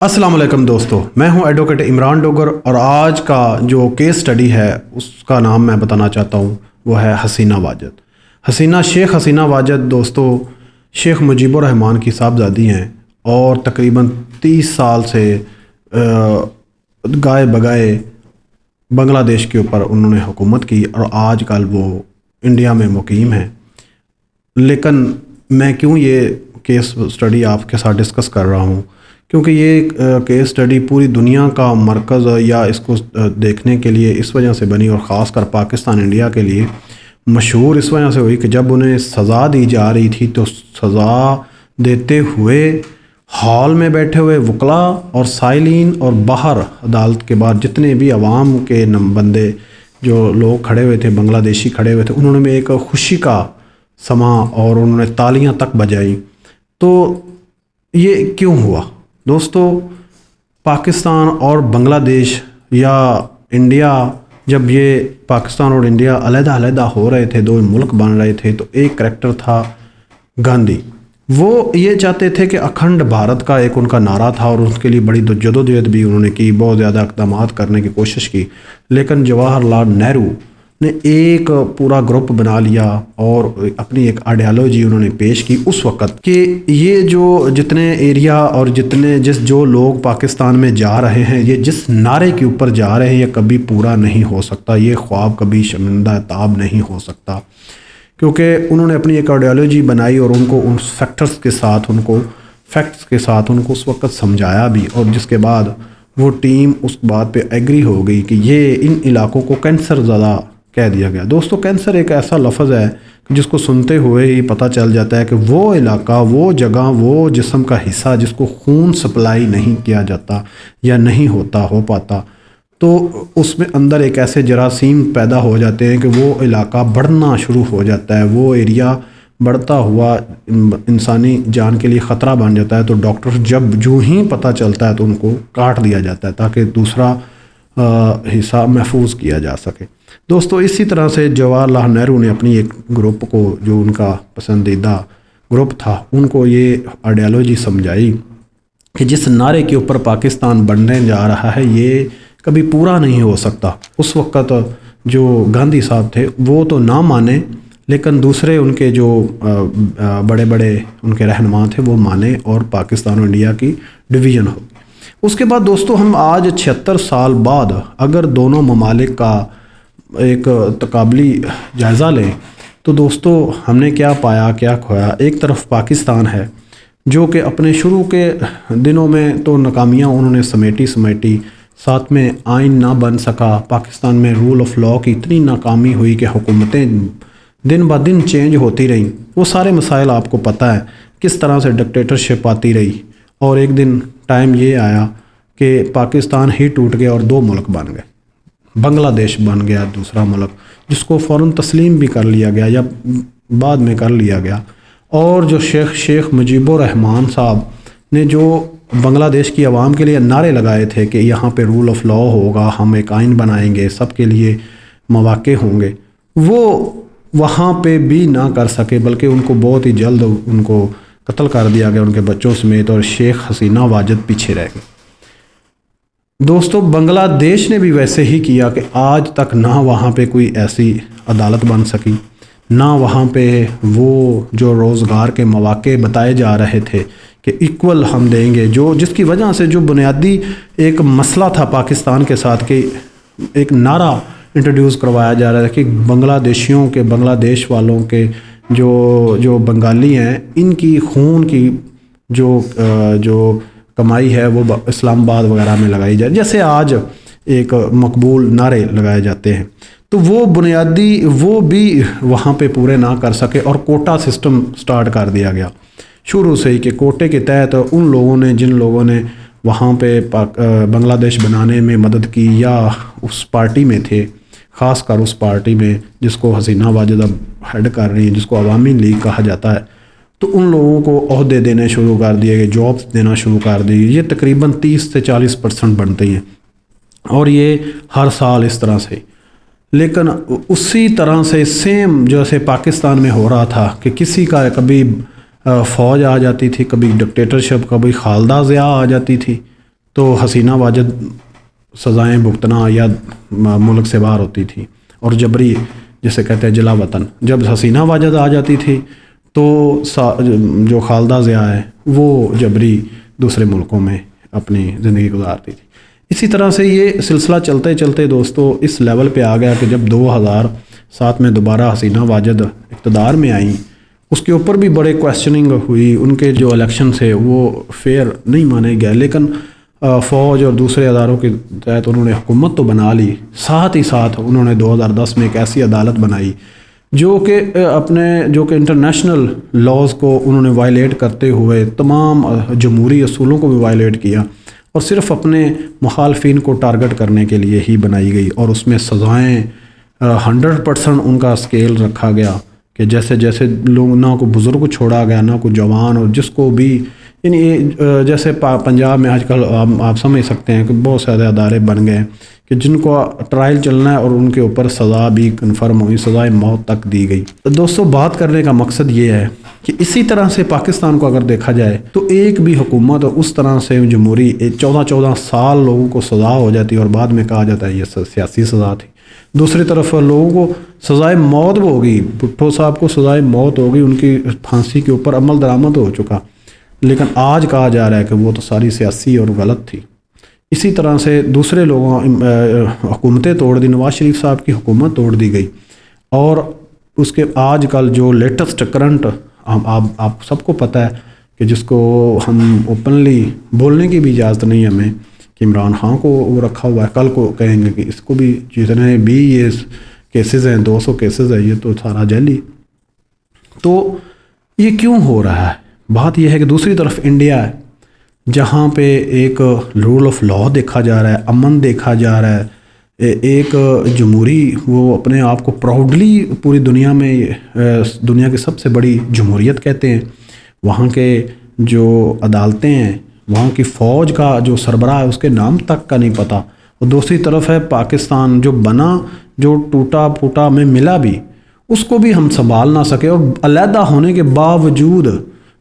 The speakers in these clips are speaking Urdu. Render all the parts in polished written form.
السلام علیکم دوستو، میں ہوں ایڈوکیٹ عمران ڈوگر اور آج کا جو کیس سٹڈی ہے اس کا نام میں بتانا چاہتا ہوں وہ ہے حسینہ واجد۔ شیخ حسینہ واجد دوستو شیخ مجیب الرحمان کی صاحبزادی ہیں اور تقریباً 30 سال سے گائے بگائے بنگلہ دیش کے اوپر انہوں نے حکومت کی اور آج کل وہ انڈیا میں مقیم ہیں۔ لیکن میں کیوں یہ کیس سٹڈی آپ کے ساتھ ڈسکس کر رہا ہوں؟ کیونکہ یہ کیس سٹڈی پوری دنیا کا مرکز یا اس کو دیکھنے کے لیے اس وجہ سے بنی، اور خاص کر پاکستان انڈیا کے لیے مشہور اس وجہ سے ہوئی کہ جب انہیں سزا دی جا رہی تھی تو سزا دیتے ہوئے ہال میں بیٹھے ہوئے وکلاء اور سائلین اور باہر عدالت کے بعد جتنے بھی عوام کے بندے جو لوگ کھڑے ہوئے تھے، بنگلہ دیشی کھڑے ہوئے تھے، انہوں نے میں ایک خوشی کا سما اور انہوں نے تالیاں تک بجائیں۔ تو یہ کیوں ہوا دوستو؟ پاکستان اور بنگلہ دیش یا انڈیا، جب یہ پاکستان اور انڈیا علیحدہ علیحدہ ہو رہے تھے، دو ملک بن رہے تھے، تو ایک کریکٹر تھا گاندھی۔ وہ یہ چاہتے تھے کہ اکھنڈ بھارت کا ایک ان کا نعرہ تھا اور اس کے لیے بڑی جدوجہد بھی انہوں نے کی، بہت زیادہ اقدامات کرنے کی کوشش کی۔ لیکن جواہر لال نہرو نے ایک پورا گروپ بنا لیا اور اپنی ایک آئیڈیالوجی انہوں نے پیش کی اس وقت کہ یہ جو جتنے ایریا اور جو لوگ پاکستان میں جا رہے ہیں، یہ جس نعرے کے اوپر جا رہے ہیں، یہ کبھی پورا نہیں ہو سکتا، یہ خواب کبھی شرمندہ تاب نہیں ہو سکتا۔ کیونکہ انہوں نے اپنی ایک آئیڈیالوجی بنائی اور ان کو ان فیکٹس کے ساتھ ان کو اس وقت سمجھایا بھی، اور جس کے بعد وہ ٹیم اس بات پہ ایگری ہو گئی کہ یہ ان علاقوں کو کینسر زدہ کہہ دیا گیا۔ دوستو کینسر ایک ایسا لفظ ہے جس کو سنتے ہوئے ہی پتہ چل جاتا ہے کہ وہ علاقہ، وہ جگہ، وہ جسم کا حصہ جس کو خون سپلائی نہیں کیا جاتا یا نہیں ہو پاتا، تو اس میں اندر ایک ایسے جراثیم پیدا ہو جاتے ہیں کہ وہ علاقہ بڑھنا شروع ہو جاتا ہے، وہ ایریا بڑھتا ہوا انسانی جان کے لیے خطرہ بن جاتا ہے۔ تو ڈاکٹر جو ہی پتہ چلتا ہے تو ان کو کاٹ دیا جاتا ہے تاکہ دوسرا حصہ محفوظ کیا جا سکے۔ دوستو اسی طرح سے جواہر لال نہرو نے اپنی ایک گروپ کو، جو ان کا پسندیدہ گروپ تھا، ان کو یہ آئیڈیالوجی سمجھائی کہ جس نعرے کے اوپر پاکستان بننے جا رہا ہے یہ کبھی پورا نہیں ہو سکتا۔ اس وقت جو گاندھی صاحب تھے وہ تو نہ مانے، لیکن دوسرے ان کے جو بڑے بڑے ان کے رہنما تھے وہ مانے اور پاکستان اور انڈیا کی ڈویژن ہو۔ اس کے بعد دوستو ہم آج 76 سال بعد اگر دونوں ممالک کا ایک تقابلی جائزہ لیں تو دوستو ہم نے کیا پایا کیا کھویا؟ ایک طرف پاکستان ہے جو کہ اپنے شروع کے دنوں میں تو ناکامیاں انہوں نے سمیٹی، ساتھ میں آئین نہ بن سکا، پاکستان میں رول آف لاء کی اتنی ناکامی ہوئی کہ حکومتیں دن بہ دن چینج ہوتی رہیں۔ وہ سارے مسائل آپ کو پتہ ہے، کس طرح سے ڈکٹیٹرشپ آتی رہی، اور ایک دن ٹائم یہ آیا کہ پاکستان ہی ٹوٹ گیا اور دو ملک بن گئے، بنگلہ دیش بن گیا دوسرا ملک، جس کو فوراً تسلیم بھی کر لیا گیا یا بعد میں کر لیا گیا۔ اور جو شیخ مجیب الرحمان صاحب نے جو بنگلہ دیش کی عوام کے لیے نعرے لگائے تھے کہ یہاں پہ رول آف لاء ہوگا، ہم ایک آئین بنائیں گے، سب کے لیے مواقع ہوں گے، وہ وہاں پہ بھی نہ کر سکے، بلکہ ان کو بہت ہی جلد ان کو قتل کر دیا گیا ان کے بچوں سمیت، اور شیخ حسینہ واجد پیچھے رہ گئے۔ دوستو بنگلہ دیش نے بھی ویسے ہی کیا کہ آج تک نہ وہاں پہ کوئی ایسی عدالت بن سکی، نہ وہاں پہ وہ جو روزگار کے مواقع بتائے جا رہے تھے کہ ایکول ہم دیں گے، جس کی وجہ سے جو بنیادی ایک مسئلہ تھا پاکستان کے ساتھ کہ ایک نعرہ انٹروڈیوس کروایا جا رہا ہے کہ بنگلہ دیش والوں کے جو بنگالی ہیں، ان کی خون کی جو کمائی ہے وہ اسلام آباد وغیرہ میں لگائی جائے، جیسے آج ایک مقبول نعرے لگائے جاتے ہیں۔ تو وہ بنیادی وہ بھی وہاں پہ پورے نہ کر سکے اور کوٹا سسٹم سٹارٹ کر دیا گیا شروع سے ہی کہ کوٹے کے تحت ان لوگوں نے جن لوگوں نے وہاں پہ بنگلہ دیش بنانے میں مدد کی یا اس پارٹی میں تھے، خاص کر اس پارٹی میں جس کو حسینہ واجد اب ہیڈ کر رہی ہیں، جس کو عوامی لیگ کہا جاتا ہے، تو ان لوگوں کو عہدے دینے شروع کر دیے گئے، جابس دینا شروع کر دی۔ یہ تقریباً 30 سے 40% بنتے ہیں، اور یہ ہر سال اس طرح سے۔ لیکن اسی طرح سے سیم جیسے پاکستان میں ہو رہا تھا کہ کسی کا کبھی فوج آ جاتی تھی، کبھی ڈکٹیٹرشپ، کبھی خالدہ ضیاء آ جاتی تھی، تو حسینہ واجد سزائیں بھگتنا یا ملک سے باہر ہوتی تھی، اور جبری جسے کہتے ہیں جلا وطن، جب حسینہ واجد آ جاتی تھی تو جو خالدہ ضیاء ہے وہ جبری دوسرے ملکوں میں اپنی زندگی گزارتی تھی۔ اسی طرح سے یہ سلسلہ چلتے چلتے دوستو اس لیول پہ آ گیا کہ جب 2007 میں دوبارہ حسینہ واجد اقتدار میں آئیں، اس کے اوپر بھی بڑے کویسچننگ ہوئی، ان کے جو الیکشن تھے وہ فیئر نہیں مانے گئے، لیکن فوج اور دوسرے اداروں کے تحت انہوں نے حکومت تو بنا لی، ساتھ ہی ساتھ انہوں نے 2010 میں ایک ایسی عدالت بنائی جو کہ انٹرنیشنل لاز کو انہوں نے وائلیٹ کرتے ہوئے تمام جمہوری اصولوں کو بھی وائلیٹ کیا، اور صرف اپنے مخالفین کو ٹارگٹ کرنے کے لیے ہی بنائی گئی، اور اس میں سزائیں 100% ان کا اسکیل رکھا گیا کہ جیسے جیسے لوگ، نہ کو بزرگ چھوڑا گیا نہ کو جوان، اور جس کو بھی یعنی جیسے پنجاب میں آج کل آپ سمجھ سکتے ہیں کہ بہت سارے ادارے بن گئے کہ جن کو ٹرائل چلنا ہے اور ان کے اوپر سزا بھی کنفرم ہوئی، سزائے موت تک دی گئی۔ دوستو بات کرنے کا مقصد یہ ہے کہ اسی طرح سے پاکستان کو اگر دیکھا جائے تو ایک بھی حکومت اس طرح سے جمہوری 14 سال لوگوں کو سزا ہو جاتی ہے اور بعد میں کہا جاتا ہے یہ سیاسی سزا تھی، دوسری طرف لوگوں کو سزائے موت بھی ہوگی، بھٹو صاحب کو سزائے موت ہوگی، ان کی پھانسی کے اوپر عمل درآمد ہو چکا، لیکن آج کہا جا رہا ہے کہ وہ تو ساری سیاسی اور غلط تھی۔ اسی طرح سے دوسرے لوگوں حکومتیں توڑ دی، نواز شریف صاحب کی حکومت توڑ دی گئی، اور اس کے آج کل جو لیٹسٹ کرنٹ آپ سب کو پتہ ہے کہ جس کو ہم اوپنلی بولنے کی بھی اجازت نہیں ہمیں، کہ عمران خان کو وہ رکھا ہوا ہے، کل کو کہیں گے کہ اس کو بھی، جتنے بھی یہ کیسز ہیں 200 کیسز ہیں، یہ تو سارا جعلی۔ تو یہ کیوں ہو رہا ہے؟ بات یہ ہے کہ دوسری طرف انڈیا ہے جہاں پہ ایک رول آف لا دیکھا جا رہا ہے، امن دیکھا جا رہا ہے، ایک جمہوری، وہ اپنے آپ کو پراؤڈلی پوری دنیا میں دنیا کی سب سے بڑی جمہوریت کہتے ہیں، وہاں کے جو عدالتیں ہیں، وہاں کی فوج کا جو سربراہ ہے اس کے نام تک کا نہیں پتہ، اور دوسری طرف ہے پاکستان جو بنا، جو ٹوٹا پھوٹا میں ملا بھی، اس کو بھی ہم سنبھال نہ سکے، اور علیحدہ ہونے کے باوجود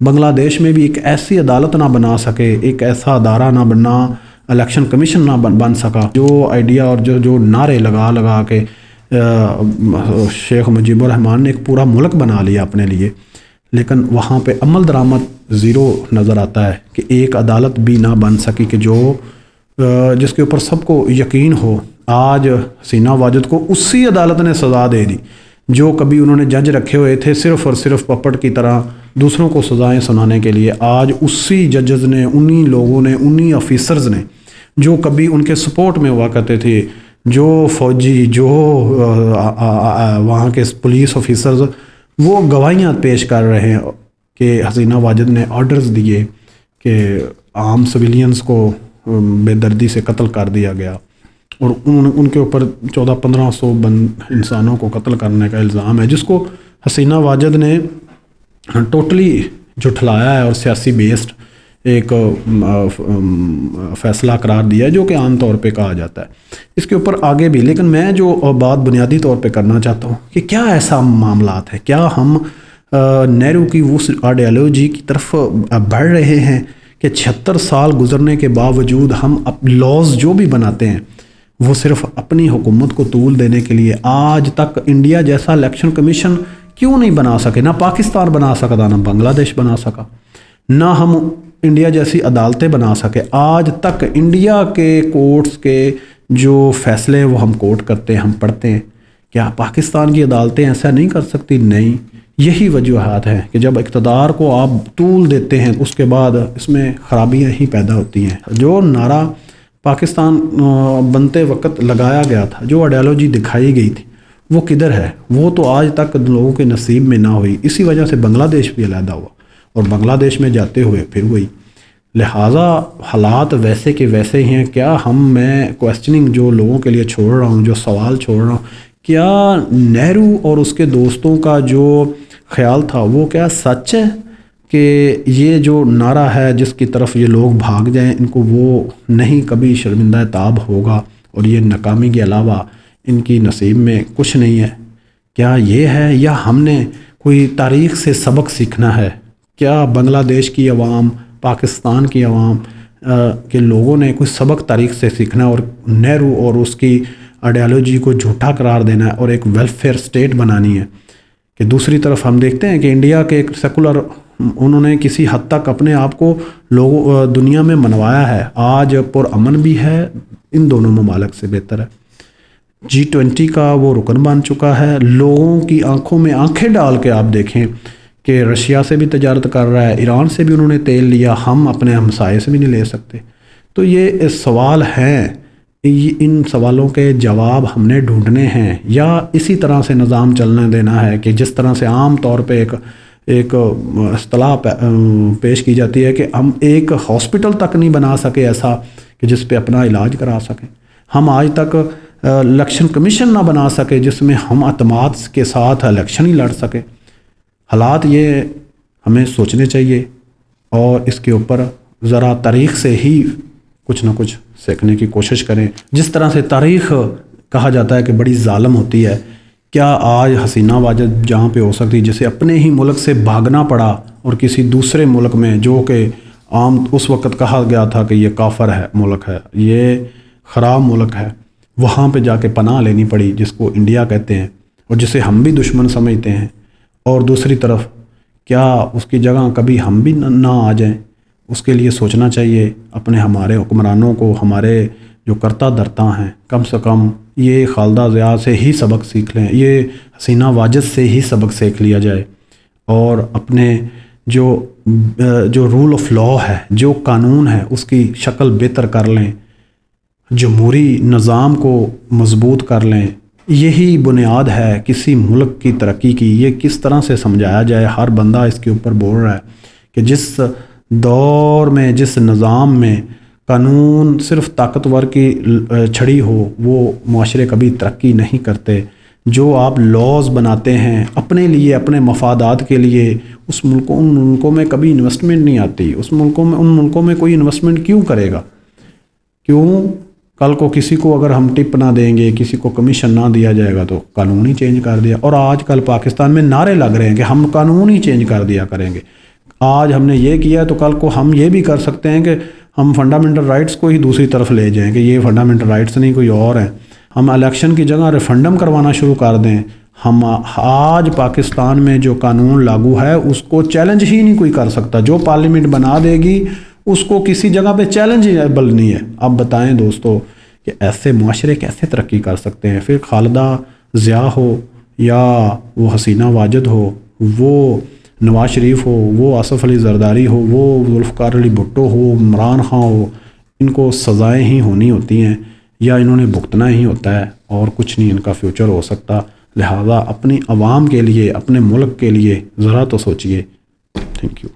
بنگلہ دیش میں بھی ایک ایسی عدالت نہ بنا سکے، ایک ایسا ادارہ نہ بنا، الیکشن کمیشن نہ بن سکا، جو آئیڈیا اور جو نعرے لگا کے شیخ مجیب الرحمان نے ایک پورا ملک بنا لیا اپنے لیے، لیکن وہاں پہ عمل درآمد زیرو نظر آتا ہے کہ ایک عدالت بھی نہ بن سکی کہ جس کے اوپر سب کو یقین ہو۔ آج حسینہ واجد کو اسی عدالت نے سزا دے دی جو کبھی انہوں نے جج رکھے ہوئے تھے صرف اور صرف پپٹ کی طرح دوسروں کو سزائیں سنانے کے لیے، آج اسی ججز نے، انہی لوگوں نے، انہی آفیسرز نے جو کبھی ان کے سپورٹ میں ہوا کرتے تھے، جو فوجی، جو وہاں کے پولیس آفیسرز، وہ گواہیاں پیش کر رہے ہیں کہ حسینہ واجد نے آرڈرز دیے کہ عام سویلینز کو بے دردی سے قتل کر دیا گیا، اور ان کے اوپر 1400-1500 انسانوں کو قتل کرنے کا الزام ہے، جس کو حسینہ واجد نے ٹوٹلی جھٹلایا ہے اور سیاسی بیسڈ ایک فیصلہ قرار دیا ہے، جو کہ عام طور پہ کہا جاتا ہے اس کے اوپر آگے بھی۔ لیکن میں جو بات بنیادی طور پہ کرنا چاہتا ہوں کہ کیا ایسا معاملات ہے، کیا ہم نہرو کی وہ آئیڈیالوجی کی طرف بڑھ رہے ہیں کہ 76 سال گزرنے کے باوجود ہم لاز جو بھی بناتے ہیں وہ صرف اپنی حکومت کو طول دینے کے لیے؟ آج تک انڈیا جیسا الیکشن کمیشن کیوں نہیں بنا سکے؟ نہ پاکستان بنا سکا، نہ بنگلہ دیش بنا سکا، نہ ہم انڈیا جیسی عدالتیں بنا سکے۔ آج تک انڈیا کے کورٹس کے جو فیصلے وہ ہم کوٹ کرتے ہیں، ہم پڑھتے ہیں، کیا پاکستان کی عدالتیں ایسا نہیں کر سکتی؟ نہیں۔ یہی وجوہات ہیں کہ جب اقتدار کو آپ طول دیتے ہیں اس کے بعد اس میں خرابیاں ہی پیدا ہوتی ہیں۔ جو نعرہ پاکستان بنتے وقت لگایا گیا تھا، جو آئیڈیالوجی دکھائی گئی تھی، وہ کدھر ہے؟ وہ تو آج تک لوگوں کے نصیب میں نہ ہوئی۔ اسی وجہ سے بنگلہ دیش بھی علیحدہ ہوا، اور بنگلہ دیش میں جاتے ہوئے پھر وہی۔ لہٰذا حالات ویسے کے ویسے ہی ہیں۔ کیا میں کویسچننگ جو لوگوں کے لیے چھوڑ رہا ہوں، جو سوال چھوڑ رہا ہوں، کیا نہرو اور اس کے دوستوں کا جو خیال تھا وہ کیا سچ ہے کہ یہ جو نعرہ ہے جس کی طرف یہ لوگ بھاگ جائیں، ان کو وہ نہیں کبھی شرمندہ تاب ہوگا، اور یہ ناکامی کے علاوہ ان کی نصیب میں کچھ نہیں ہے؟ کیا یہ ہے، یا ہم نے کوئی تاریخ سے سبق سیکھنا ہے؟ کیا بنگلہ دیش کی عوام، پاکستان کی عوام کہ لوگوں نے کوئی سبق تاریخ سے سیکھنا اور نہرو اور اس کی آئیڈیالوجی کو جھوٹا قرار دینا ہے اور ایک ویلفیئر اسٹیٹ بنانی ہے. کہ دوسری طرف ہم دیکھتے ہیں کہ انڈیا کے ایک سیکولر انہوں نے کسی حد تک اپنے آپ کو لوگوں دنیا میں منوایا ہے. آج پرامن بھی ہے، ان دونوں ممالک سے بہتر ہے. G20 کا وہ رکن بن چکا ہے. لوگوں کی آنکھوں میں آنکھیں ڈال کے آپ دیکھیں کہ رشیا سے بھی تجارت کر رہا ہے، ایران سے بھی انہوں نے تیل لیا، ہم اپنے ہمسائے سے بھی نہیں لے سکتے. تو یہ سوال ہیں، ان سوالوں کے جواب ہم نے ڈھونڈنے ہیں، یا اسی طرح سے نظام چلنے دینا ہے کہ جس طرح سے عام طور پہ ایک اصطلاح پیش کی جاتی ہے کہ ہم ایک ہاسپٹل تک نہیں بنا سکے ایسا کہ جس پہ اپنا علاج کرا سکیں. ہم آج تک الیکشن کمیشن نہ بنا سکے جس میں ہم اعتماد کے ساتھ الیکشن ہی لڑ سکیں. حالات یہ ہمیں سوچنے چاہیے اور اس کے اوپر ذرا تاریخ سے ہی کچھ نہ کچھ سیکھنے کی کوشش کریں. جس طرح سے تاریخ کہا جاتا ہے کہ بڑی ظالم ہوتی ہے، کیا آج حسینہ واجد جہاں پہ ہو سکتی جسے اپنے ہی ملک سے بھاگنا پڑا اور کسی دوسرے ملک میں، جو کہ عام اس وقت کہا گیا تھا کہ یہ کافر ہے ملک ہے، یہ خراب ملک ہے، وہاں پہ جا کے پناہ لینی پڑی جس کو انڈیا کہتے ہیں اور جسے ہم بھی دشمن سمجھتے ہیں. اور دوسری طرف کیا اس کی جگہ کبھی ہم بھی نہ آ جائیں؟ اس کے لیے سوچنا چاہیے. اپنے ہمارے حکمرانوں کو، ہمارے جو کرتا درتا ہیں، کم سے کم یہ خالدہ ضیاء سے ہی سبق سیکھ لیں، یہ حسینہ واجد سے ہی سبق سیکھ لیا جائے اور اپنے جو رول آف لاء ہے، جو قانون ہے، اس کی شکل بہتر کر لیں، جمہوری نظام کو مضبوط کر لیں. یہی بنیاد ہے کسی ملک کی ترقی کی. یہ کس طرح سے سمجھایا جائے؟ ہر بندہ اس کے اوپر بول رہا ہے کہ جس دور میں، جس نظام میں قانون صرف طاقتور کی چھڑی ہو، وہ معاشرے کبھی ترقی نہیں کرتے. جو آپ لاز بناتے ہیں اپنے لیے، اپنے مفادات کے لیے، ان ملکوں میں کبھی انویسٹمنٹ نہیں آتی. ان ملکوں میں کوئی انویسٹمنٹ کیوں کرے گا؟ کیوں؟ کل کو کسی کو اگر ہم ٹپ نہ دیں گے، کسی کو کمیشن نہ دیا جائے گا تو قانون ہی چینج کر دیا. اور آج کل پاکستان میں نعرے لگ رہے ہیں کہ ہم قانون ہی چینج کر دیا کریں گے. آج ہم نے یہ کیا تو کل کو ہم یہ بھی کر سکتے ہیں کہ ہم فنڈامنٹل رائٹس کو ہی دوسری طرف لے جائیں کہ یہ فنڈامنٹل رائٹس نہیں، کوئی اور ہیں. ہم الیکشن کی جگہ ریفرنڈم کروانا شروع کر دیں. ہم آج پاکستان میں جو قانون لاگو ہے اس کو چیلنج ہی نہیں کوئی کر سکتا. جو پارلیمنٹ بنا دے گی اس کو کسی جگہ پہ چیلنج ایبل نہیں ہے. اب بتائیں دوستو کہ ایسے معاشرے کیسے ترقی کر سکتے ہیں؟ پھر خالدہ ضیاء ہو یا وہ حسینہ واجد ہو، وہ نواز شریف ہو، وہ آصف علی زرداری ہو، وہ ذوالفقار علی بھٹو ہو، عمران خان ہو، ان کو سزائیں ہی ہونی ہوتی ہیں یا انہوں نے بھگتنا ہی ہوتا ہے اور کچھ نہیں ان کا فیوچر ہو سکتا. لہذا اپنی عوام کے لیے، اپنے ملک کے لیے ذرا تو سوچئے. Thank you.